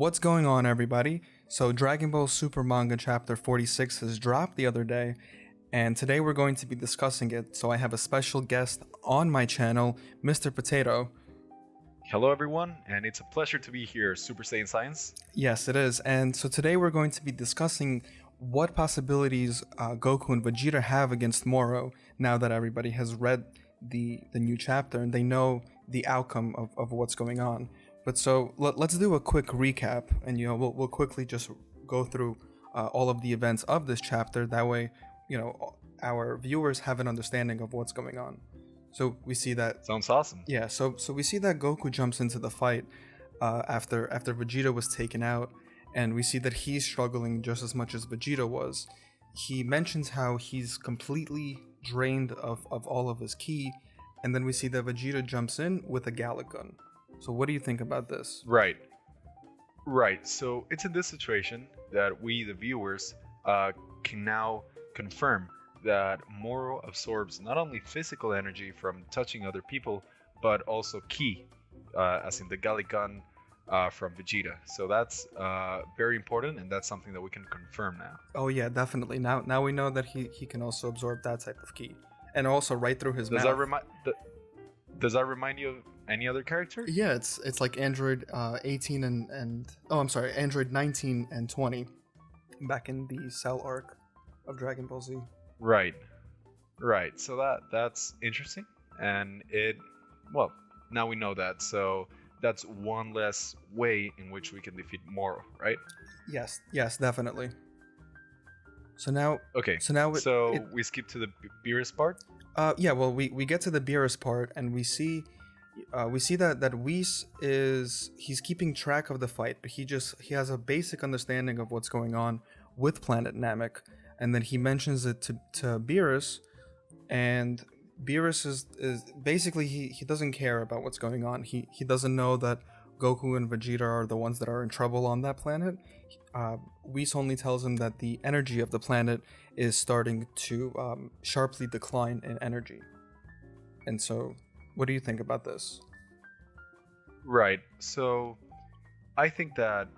What's going on, everybody? So, Dragon Ball Super Manga Chapter 46 has dropped the other day, and today we're going to be discussing it. So, I have a special guest on my channel, Mr. Potato. Hello, everyone, and it's a pleasure to be here, Super Saiyan Science. Yes, it is. And so, today we're going to be discussing what possibilities Goku and Vegeta have against Moro now that everybody has read the new chapter and they know the outcome of what's going on. But so let's do a quick recap, and we'll quickly just go through all of the events of this chapter. That way, our viewers have an understanding of what's going on. So we see that. Sounds awesome. Yeah. So we see that Goku jumps into the fight after Vegeta was taken out, and we see that he's struggling just as much as Vegeta was. He mentions how he's completely drained of all of his ki, and then we see that Vegeta jumps in with a Gallic gun. So what do you think about this? Right. So it's in this situation that we, the viewers, can now confirm that Moro absorbs not only physical energy from touching other people, but also ki, as in the Gallic gun from Vegeta. So that's very important, and that's something that we can confirm now. Oh yeah, definitely. Now we know that he can also absorb that type of ki, and also right through his mouth. Does that remind you of any other character? Yeah, it's like Android 18 Android 19 and 20 back in the Cell arc of Dragon Ball Z. Right. So that's interesting, and now we know that. So that's one less way in which we can defeat Moro, right? Yes, definitely. So now, okay. We skip to the Beerus part. We get to the Beerus part, and we see that Whis he's keeping track of the fight, but he has a basic understanding of what's going on with Planet Namek, and then he mentions it to Beerus, and Beerus is basically he doesn't care about what's going on. He doesn't know that Goku and Vegeta are the ones that are in trouble on that planet. Whis only tells him that the energy of the planet is starting to sharply decline in energy. And so, what do you think about this? Right. So, I think that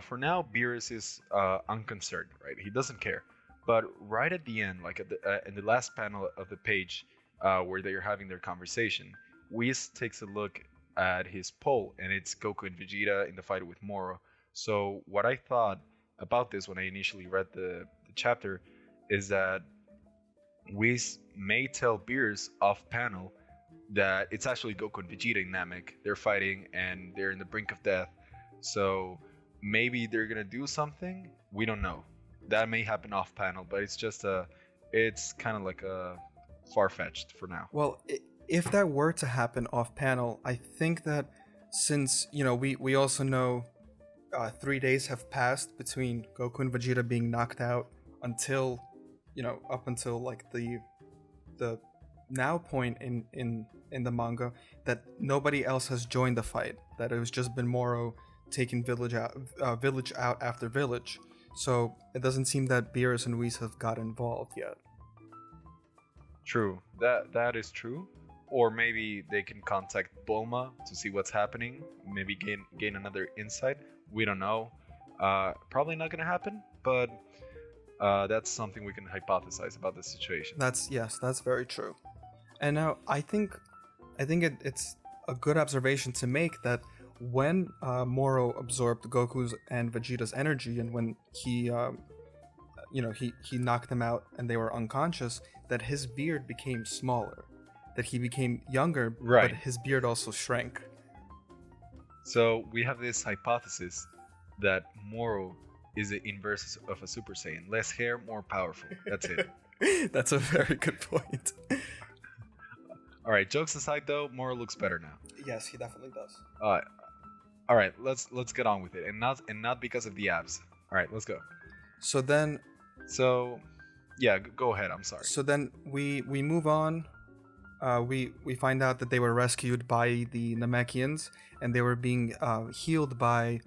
for now, Beerus is unconcerned. Right, he doesn't care. But right at the end, like in the last panel of the page, where they are having their conversation, Whis takes a look at his pole, and it's Goku and Vegeta in the fight with Moro. So what I thought about this when I initially read the chapter is that Whis may tell Beerus off panel that it's actually Goku and Vegeta in Namek. They're fighting and they're in the brink of death. So maybe they're gonna do something. We don't know. That may happen off panel, but it's kind of like a far-fetched for now. Well, if that were to happen off panel, I think that since we also know 3 days have passed between Goku and Vegeta being knocked out until up until like the now point in the manga, that nobody else has joined the fight, that it was just been Moro taking village out after village. So it doesn't seem that Beerus and Whis have got involved yet. True, that is true. Or maybe they can contact Bulma to see what's happening, maybe gain another insight. We don't know. Probably not gonna happen, but that's something we can hypothesize about the situation. That's very true. And now I think it's a good observation to make that when Moro absorbed Goku's and Vegeta's energy, and when he knocked them out and they were unconscious, that his beard became smaller, that he became younger, right. But his beard also shrank. So we have this hypothesis that Moro is the inverse of a Super Saiyan. Less hair, more powerful. That's it. That's a very good point. All right, jokes aside though, Moro looks better now. Yes, he definitely does. All right, let's get on with it, and not because of the abs. All right, let's go. So yeah, go ahead. I'm sorry. So then we move on. We find out that they were rescued by the Namekians, and they were being healed by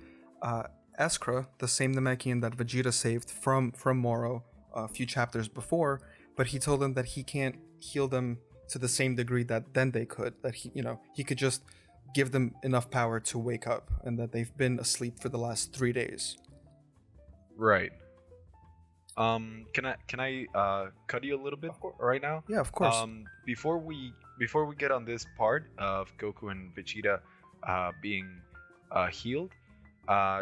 Esca, the same Namekian that Vegeta saved from Moro a few chapters before. But he told them that he can't heal them to the same degree that Dende could. That he could just give them enough power to wake up, and that they've been asleep for the last 3 days. Right. Can I cut you a little bit right now? Yeah, of course. Before we get on this part of Goku and Vegeta being healed,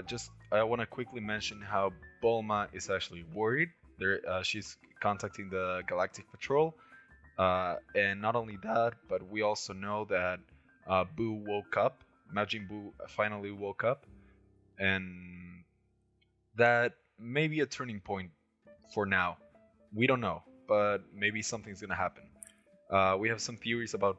just I want to quickly mention how Bulma is actually worried. She's contacting the Galactic Patrol, and not only that, but we also know that Buu woke up. Majin Buu finally woke up, and that may be a turning point for now. We don't know, but maybe something's gonna happen. We have some theories about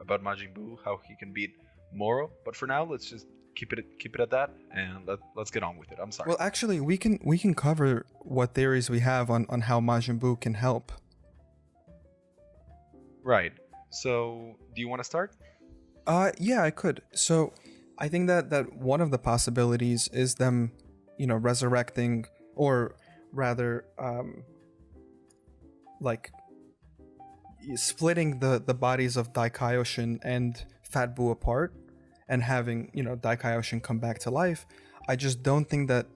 about Majin Buu, how he can beat Moro. But for now, let's just keep it at that, and let's get on with it. I'm sorry. Well, actually, we can cover what theories we have on how Majin Buu can help. Right. So, do you want to start? Yeah, I could. So, I think that one of the possibilities is them, resurrecting, or rather, like splitting the bodies of Daikaioshin and Fat Buu apart, and having Daikaioshin come back to life. I just don't think that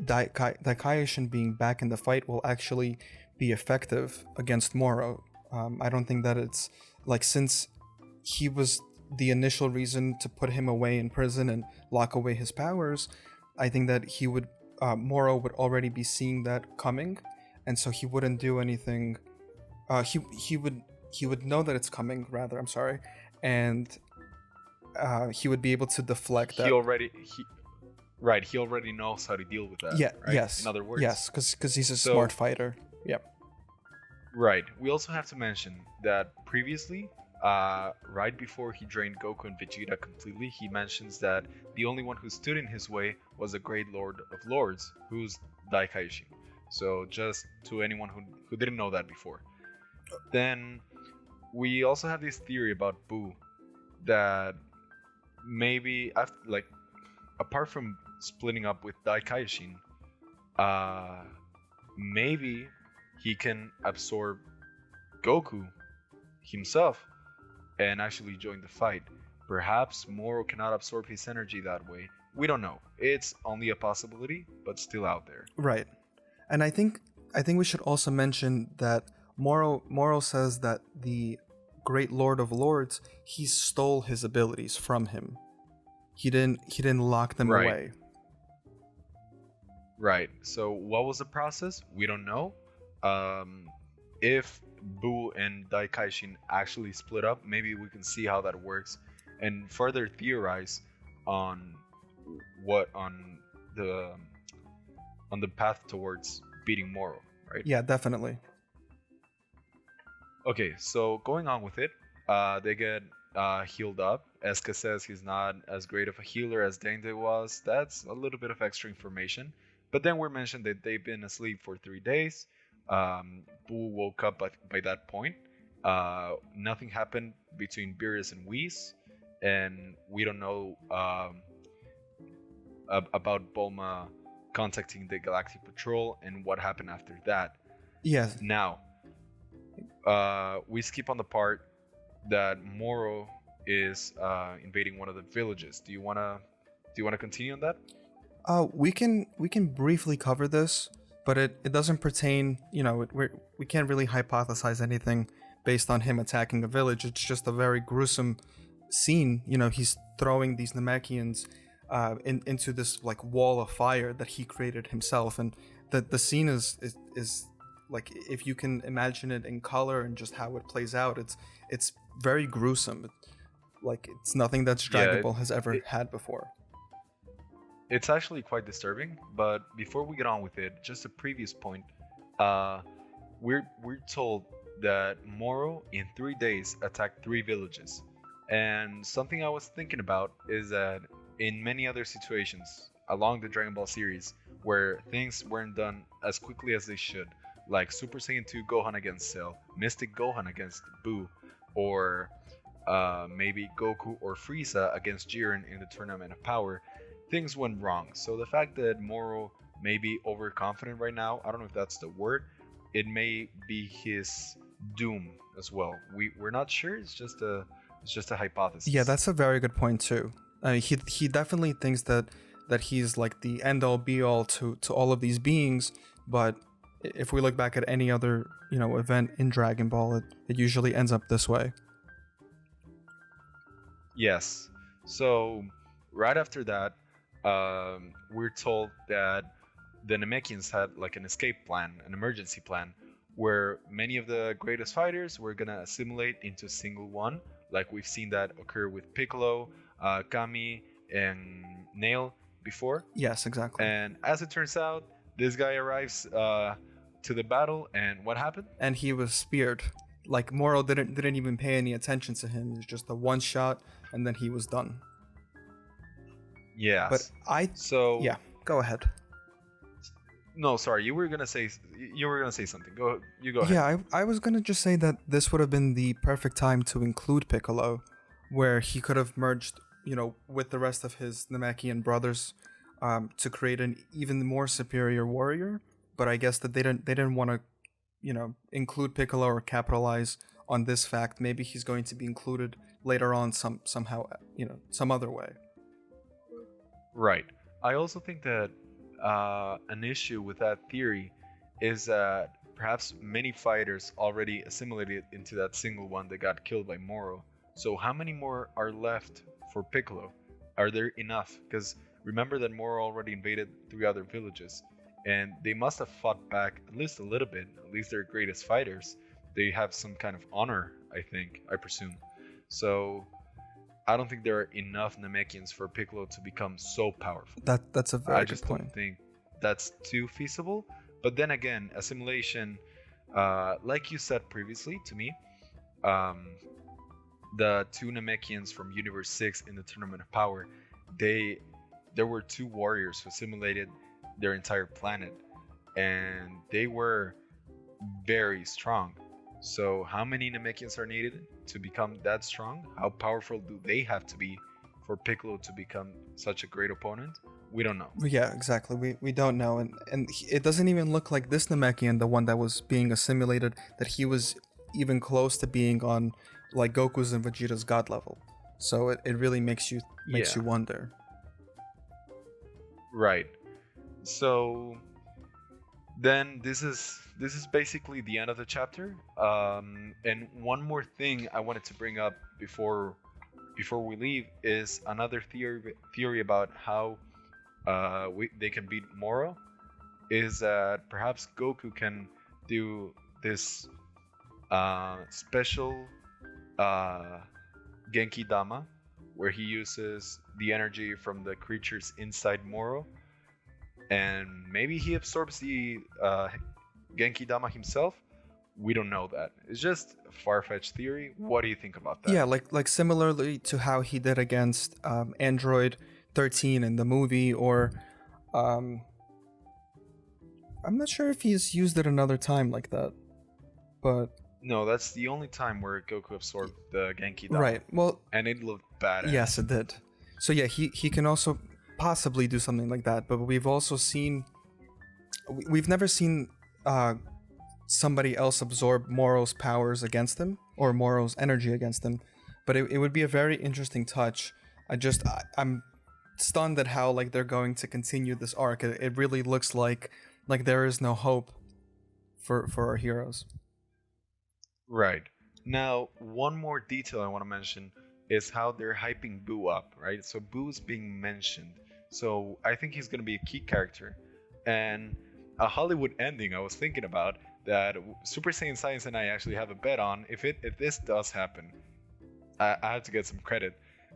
Daikaioshin being back in the fight will actually be effective against Moro. I don't think that it's like, since he was the initial reason to put him away in prison and lock away his powers, I think that Moro would already be seeing that coming, and so he wouldn't do anything. He would know that it's coming. Rather, I'm sorry, and he would be able to deflect that. He already knows how to deal with that. Yeah. Right? Yes. In other words. Yes, because he's a smart fighter. Yep. Right. We also have to mention that previously, right before he drained Goku and Vegeta completely, he mentions that the only one who stood in his way was the Great Lord of Lords, who's Daikaioshin. So just to anyone who didn't know that before. Then we also have this theory about Buu, that maybe apart from splitting up with Daikaioshin, maybe he can absorb Goku himself and actually join the fight. Perhaps Moro cannot absorb his energy that way. We don't know. It's only a possibility, but still out there. Right. And I think we should also mention that Moro says that the Great Lord of Lords, he stole his abilities from him. He didn't lock them away. Right. So what was the process? We don't know. If Buu and Daikaioshin actually split up, maybe we can see how that works and further theorize on the path towards beating Moro, right? Yeah, definitely. Okay, so going on with it, they get healed up. Esca says he's not as great of a healer as Dende was. That's a little bit of extra information. But then we're mentioned that they've been asleep for 3 days. Buu woke up by that point. Nothing happened between Beerus and Whis, and we don't know about Bulma contacting the Galactic Patrol and what happened after that. Yes. Now, we skip on the part that Moro is invading one of the villages. Do you wanna continue on that? We can briefly cover this, but it doesn't pertain. We can't really hypothesize anything based on him attacking a village. It's just a very gruesome scene. He's throwing these namekians into this like wall of fire that he created himself, and the scene is like, if you can imagine it in color and just how it plays out, it's very gruesome. Like, it's nothing that Dragon Ball has ever had before. It's actually quite disturbing, but before we get on with it, just a previous point. We're told that Moro in 3 days attacked 3 villages, and something I was thinking about is that in many other situations along the Dragon Ball series where things weren't done as quickly as they should, like Super Saiyan 2 Gohan against Cell, Mystic Gohan against Buu, or maybe Goku or Frieza against Jiren in the Tournament of Power, things went wrong. So the fact that Moro may be overconfident right now, I don't know if that's the word, it may be his doom as well. We're not sure. It's just a It's just a Yeah, hypothesis. that's a very good point too. He definitely thinks that he's like the end all be all to all of these beings, but if we look back at any other event in Dragon Ball, it usually ends up this way. Yes. So right after that, we're told that the Namekians had like an escape plan, an emergency plan, where many of the greatest fighters were gonna assimilate into a single one, like we've seen that occur with Piccolo, Kami, and Nail before. Yes, exactly. And as it turns out, this guy arrives to the battle, and what happened? And he was speared. Like Moro didn't even pay any attention to him. It was just a one shot, and then he was done. But Yes. I, So yeah, go ahead. no, sorry, you were gonna say something. You go ahead. Yeah, I was gonna just say that this would have been the perfect time to include Piccolo, where he could have merged, with the rest of his Namekian brothers, to create an even more superior warrior. But I guess that they didn't want to, include Piccolo or capitalize on this fact. Maybe he's going to be included later on somehow, some other way. Right. I also think that an issue with that theory is that perhaps many fighters already assimilated into that single one that got killed by Moro. So how many more are left for Piccolo? Are there enough? Because remember that Moro already invaded 3 other villages, and they must have fought back at least a little bit. At least they're greatest fighters. They have some kind of honor, I think, I presume. So I don't think there are enough Namekians for Piccolo to become so powerful. That's a I very good just point. don't think that's too feasible. But then again, assimilation, like you said previously to me, um, the two Namekians from Universe 6 in the Tournament of Power, they there were two warriors who assimilated their entire planet, and they were very strong. So, how many Namekians are needed to become that strong? How powerful do they have to be for Piccolo to become such a great opponent? We don't know. Yeah, exactly. We don't know, and it doesn't even look like this Namekian, the one that was being assimilated, that he was even close to being on like Goku's and Vegeta's god level. So it really makes Yeah, you wonder. right. So then this is basically the end of the chapter. And one more thing I wanted to bring up before we leave is another theory about how they can beat Moro. Is that perhaps Goku can do this special uh, Genki Dama, where he uses the energy from the creatures inside Moro, and maybe he absorbs the Genki Dama himself. We don't know that. It's just a far-fetched theory. What do you think about that? Yeah, like similarly to how he did against Android 13 in the movie, or um, I'm not sure if he's used it another time like that, but No, that's the only time where Goku absorbed the Genki Dama, right. Well, and it looked yes, badass. it did. So yeah, he can also possibly do something like that, but we've also seen we've never seen uh, somebody else absorb Moro's powers against him or Moro's energy against him. But it would be a very interesting touch. I'm stunned at how like they're going to continue this arc. It really looks like there is no hope for our heroes. Right. Now, one more detail I want to mention is how they're hyping Boo up, right? So Boo's being mentioned. So I think he's going to be a key character. And a Hollywood ending I was thinking about that Super Saiyan Science and I actually have a bet on if this does happen, I have to get some credit,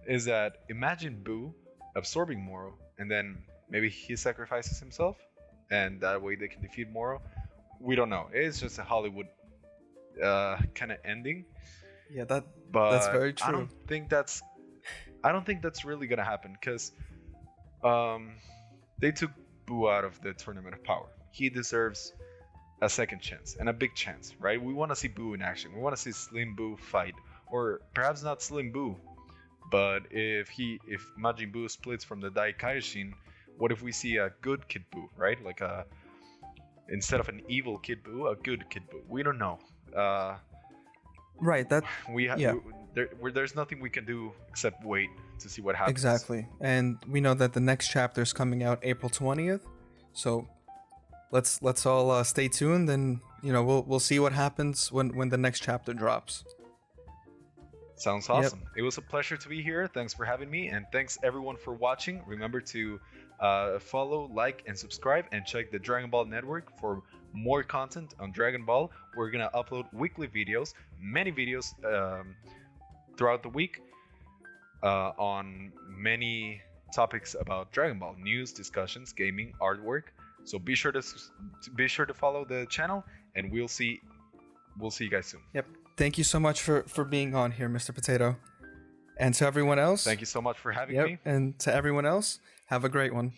is that imagine Boo absorbing Moro and then maybe he sacrifices himself and that way they can defeat Moro. We don't know. It's just a Hollywood kind of ending, Yeah, that's but very true. I don't think that's really gonna happen because um, they took Boo out of the Tournament of Power. He deserves a second chance and a big chance, right? We want to see Boo in action. We want to see Slim Boo fight, or perhaps not Slim Boo, but if Majin Buu splits from the Dai Kaioshin, what if we see a good Kid Buu, right? Like a instead of an evil Kid Buu, a good Kid Buu. We don't know. Uh, Right. That we ha- yeah. there's nothing we can do except wait to see what happens. Exactly. And we know that the next chapter is coming out April 20th. So let's all stay tuned, and we'll see what happens when the next chapter drops. Sounds awesome. It was a pleasure to be here. Thanks for having me, and thanks everyone for watching. Remember to follow, like, and subscribe, and check the Dragon Ball Network for more content on Dragon Ball. We're gonna upload weekly videos, many videos throughout the week on many topics about Dragon Ball: news, discussions, gaming, artwork. So be sure to follow the channel, and we'll see you guys soon. Yep. Thank you so much for being on here, Mr. Potato. And to everyone else, thank you so much for having me. And to everyone else, have a great one.